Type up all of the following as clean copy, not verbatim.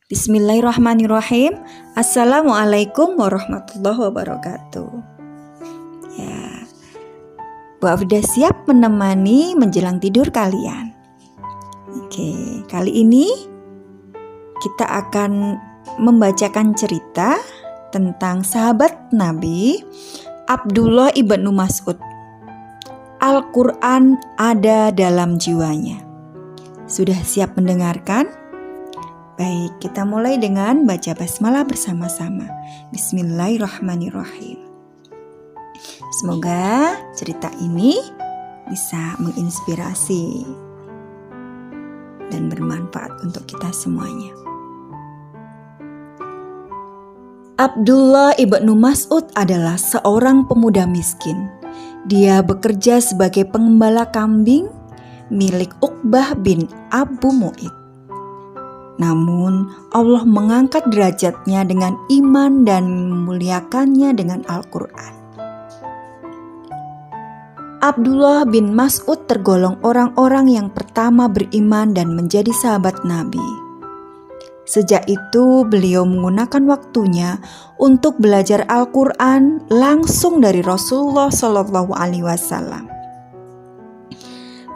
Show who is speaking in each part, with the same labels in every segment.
Speaker 1: Bismillahirrahmanirrahim. Assalamualaikum warahmatullahi wabarakatuh. Ya, Bu Afida siap menemani menjelang tidur kalian. Oke, kali ini kita akan membacakan cerita tentang sahabat Nabi Abdullah ibnu Mas'ud. Al-Quran ada dalam jiwanya. Sudah siap mendengarkan? Baik, kita mulai dengan baca basmalah bersama-sama. Bismillahirrahmanirrahim. Semoga cerita ini bisa menginspirasi dan bermanfaat untuk kita semuanya. Abdullah ibnu Mas'ud adalah seorang pemuda miskin. Dia bekerja sebagai pengembala kambing milik Uqbah bin Abu Mu'id. Namun Allah mengangkat derajatnya dengan iman dan memuliakannya dengan Al-Quran. Abdullah bin Mas'ud tergolong orang-orang yang pertama beriman dan menjadi sahabat Nabi. Sejak itu beliau menggunakan waktunya untuk belajar Al-Quran langsung dari Rasulullah SAW.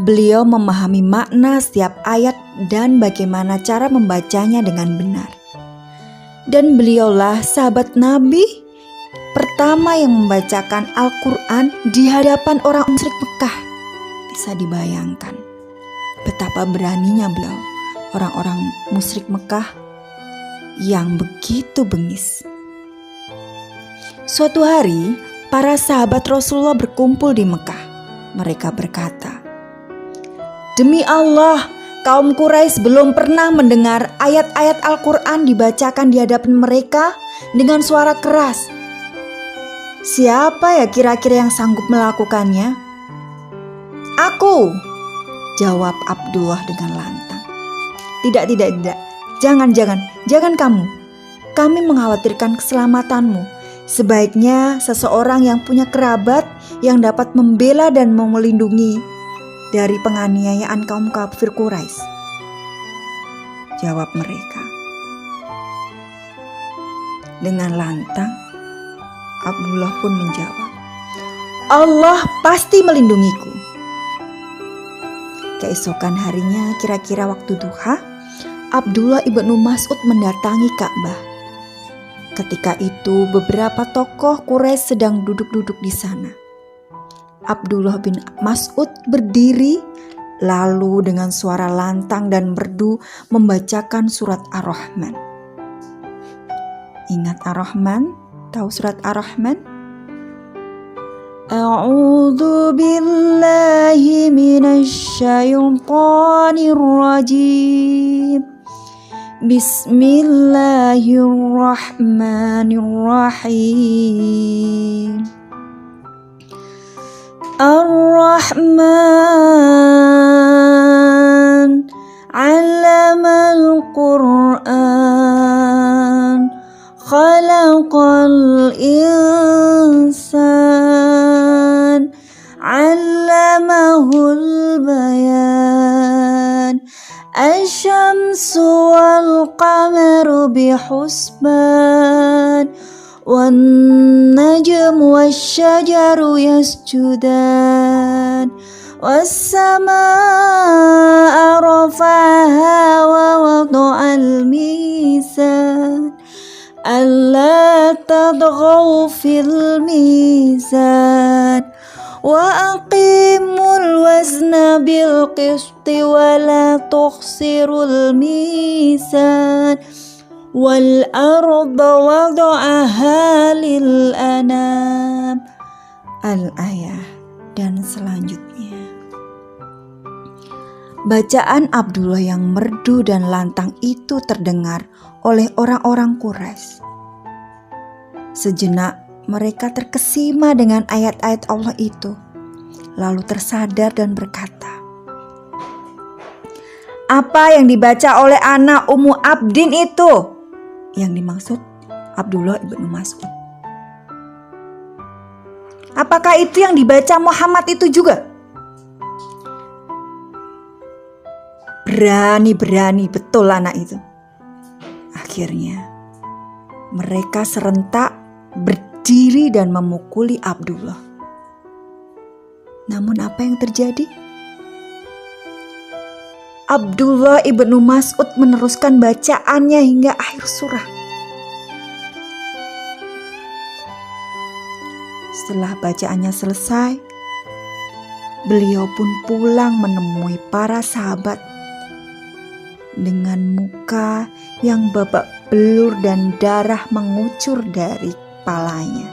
Speaker 1: Beliau memahami makna setiap ayat dan bagaimana cara membacanya dengan benar. Dan beliaulah sahabat Nabi pertama yang membacakan Al-Quran di hadapan orang musyrik Mekah. Bisa dibayangkan betapa beraninya beliau, orang-orang musyrik Mekah yang begitu bengis. Suatu hari, para sahabat Rasulullah berkumpul di Mekah. Mereka berkata, "Demi Allah, kaum Quraisy belum pernah mendengar ayat-ayat Al-Quran dibacakan di hadapan mereka dengan suara keras. Siapa ya kira-kira yang sanggup melakukannya?" "Aku," jawab Abdullah dengan lantang. Tidak, jangan kamu. Kami mengkhawatirkan keselamatanmu. Sebaiknya seseorang yang punya kerabat yang dapat membela dan melindungi dari penganiayaan kaum kafir Quraisy, jawab mereka. Dengan lantang, Abdullah pun menjawab, "Allah pasti melindungiku." Keesokan harinya, kira-kira waktu duha, Abdullah ibnu Mas'ud mendatangi Ka'bah. Ketika itu beberapa tokoh Quraisy sedang duduk-duduk di sana. Abdullah bin Mas'ud berdiri lalu dengan suara lantang dan merdu membacakan surat Ar-Rahman. Ingat Ar-Rahman? Tahu surat Ar-Rahman? A'udzu billahi minasy syaithanir rajim. Bismillahirrahmanirrahim. Ar-Rahman 'allamal Qur'an, khalaqal insan, 'allamahul bayan, asy-syamsu wal qamaru bihusban, wan najmu wasyajaru yasjudan, was-samaa'a rafa'aha wa wada'al mizan, alla tadghaw fil mizan, wa aqimul wazna bil qisti wa la tukhsirul mizan, wal arda wada'aha lil anam. Al-ayah dan selanjutnya. Bacaan Abdullah yang merdu dan lantang itu terdengar oleh orang-orang Quraisy. Sejenak mereka terkesima dengan ayat-ayat Allah itu, lalu tersadar dan berkata, "Apa yang dibaca oleh anak Ummu Abdin itu?" Yang dimaksud Abdullah ibnu Mas'ud. "Apakah itu yang dibaca Muhammad itu juga?" Berani betul anak itu. Akhirnya mereka serentak berdiri dan memukuli Abdullah. Namun apa yang terjadi? Abdullah ibnu Mas'ud meneruskan bacaannya hingga akhir surah. Setelah bacaannya selesai, beliau pun pulang menemui para sahabat dengan muka yang babak belur dan darah mengucur dari kepalanya.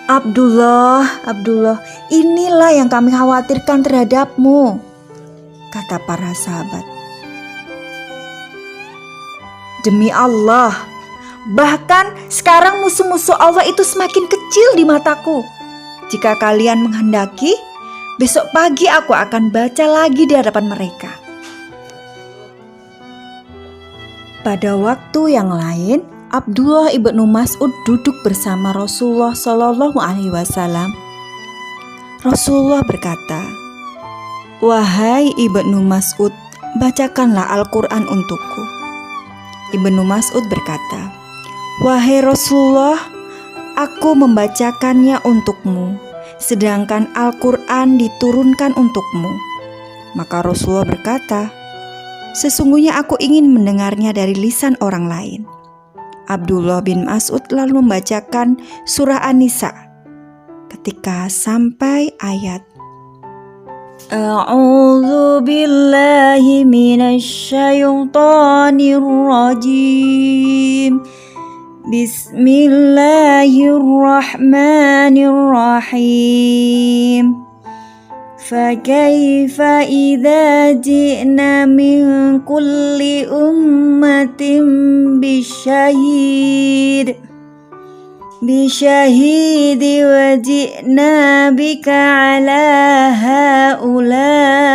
Speaker 1: Abdullah, inilah yang kami khawatirkan terhadapmu, kata para sahabat. Demi Allah, bahkan sekarang musuh-musuh Allah itu semakin kecil di mataku. Jika kalian menghendaki, besok pagi aku akan baca lagi di hadapan mereka. Pada waktu yang lain, Abdullah ibnu Mas'ud duduk bersama Rasulullah Shallallahu Alaihi Wasallam. Rasulullah berkata, "Wahai ibnu Mas'ud, bacakanlah Al-Quran untukku." Ibnu Mas'ud berkata, "Wahai Rasulullah, aku membacakannya untukmu, sedangkan Al-Quran diturunkan untukmu." Maka Rasulullah berkata, "Sesungguhnya aku ingin mendengarnya dari lisan orang lain." Abdullah bin Mas'ud lalu membacakan surah An-Nisa ketika sampai ayat A'udzu billahi minasy syaithanir rajim. Bismillahirrahmanirrahim. فَكَيْفَ إِذَا جِئْنَا مِنْ كُلِّ أُمَّةٍ بِشَهِيدٍ وَجِئْنَا بِكَ عَلَى هَؤُلَاءِ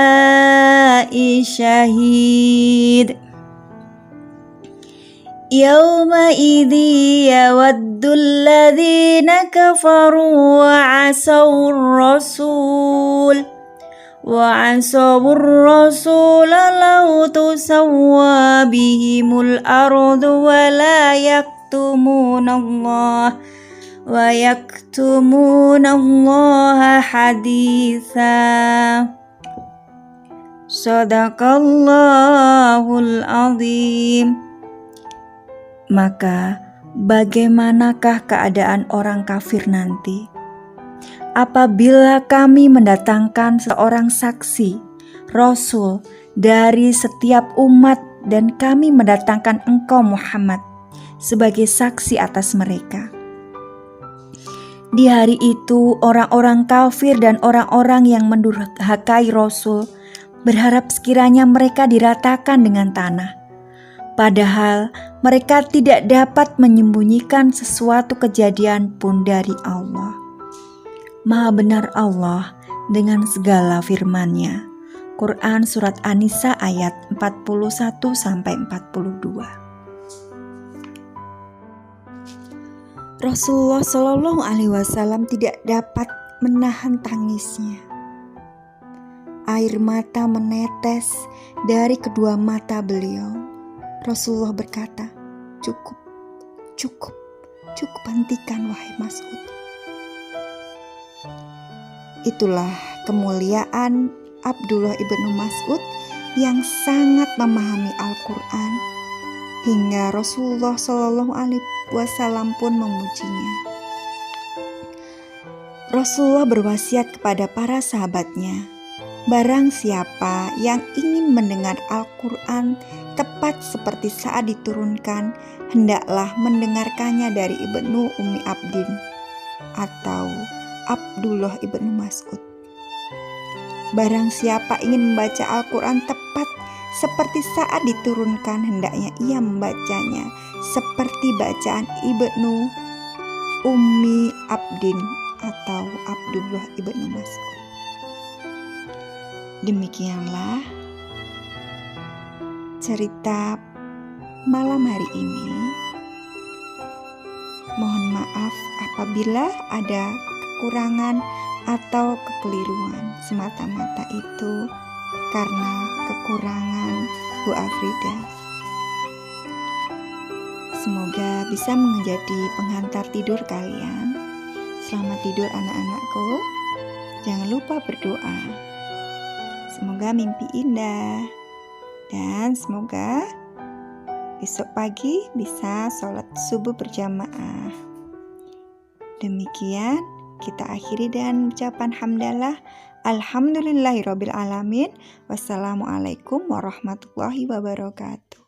Speaker 1: شَهِيدٌ يَوْمَئِذٍ يَوَدُّ الَّذِينَ كَفَرُوا وعصوا الرسول لو تسوى بهم الأرض ويكتمون الله حديثا. Sadaqallahul azim. Maka bagaimanakah keadaan orang kafir nanti apabila kami mendatangkan seorang saksi, Rasul dari setiap umat, dan kami mendatangkan engkau Muhammad sebagai saksi atas mereka? Di hari itu orang-orang kafir dan orang-orang yang mendurhakai Rasul berharap sekiranya mereka diratakan dengan tanah. Padahal mereka tidak dapat menyembunyikan sesuatu kejadian pun dari Allah. Maha benar Allah dengan segala firman-Nya. Quran Surat An-Nisa ayat 41-42. Rasulullah Shallallahu Alaihi Wasallam tidak dapat menahan tangisnya. Air mata menetes dari kedua mata beliau. Rasulullah berkata, Cukup, hentikan wahai Mas'ud. Itulah kemuliaan Abdullah ibnu Mas'ud yang sangat memahami Al-Quran, hingga Rasulullah Shallallahu Alaihi Wasallam pun memujinya. Rasulullah berwasiat kepada para sahabatnya, barang siapa yang ingin mendengar Al-Quran tepat seperti saat diturunkan, hendaklah mendengarkannya dari Ibnu Ummi Abdin atau Abdullah ibnu Mas'ud. Barang siapa ingin membaca Al-Quran tepat seperti saat diturunkan, hendaknya ia membacanya seperti bacaan Ibnu Ummi Abdin atau Abdullah ibnu Mas'ud. Demikianlah cerita malam hari ini. Mohon maaf apabila ada kekurangan atau kekeliruan. Semata-mata itu karena kekurangan Bu Afrida. Semoga bisa menjadi penghantar tidur kalian. Selamat tidur anak-anakku. Jangan lupa berdoa. Semoga mimpi indah. Dan semoga besok pagi bisa sholat subuh berjamaah. Demikian kita akhiri dengan ucapan hamdalah. Alhamdulillahirrabbilalamin. Wassalamualaikum warahmatullahi wabarakatuh.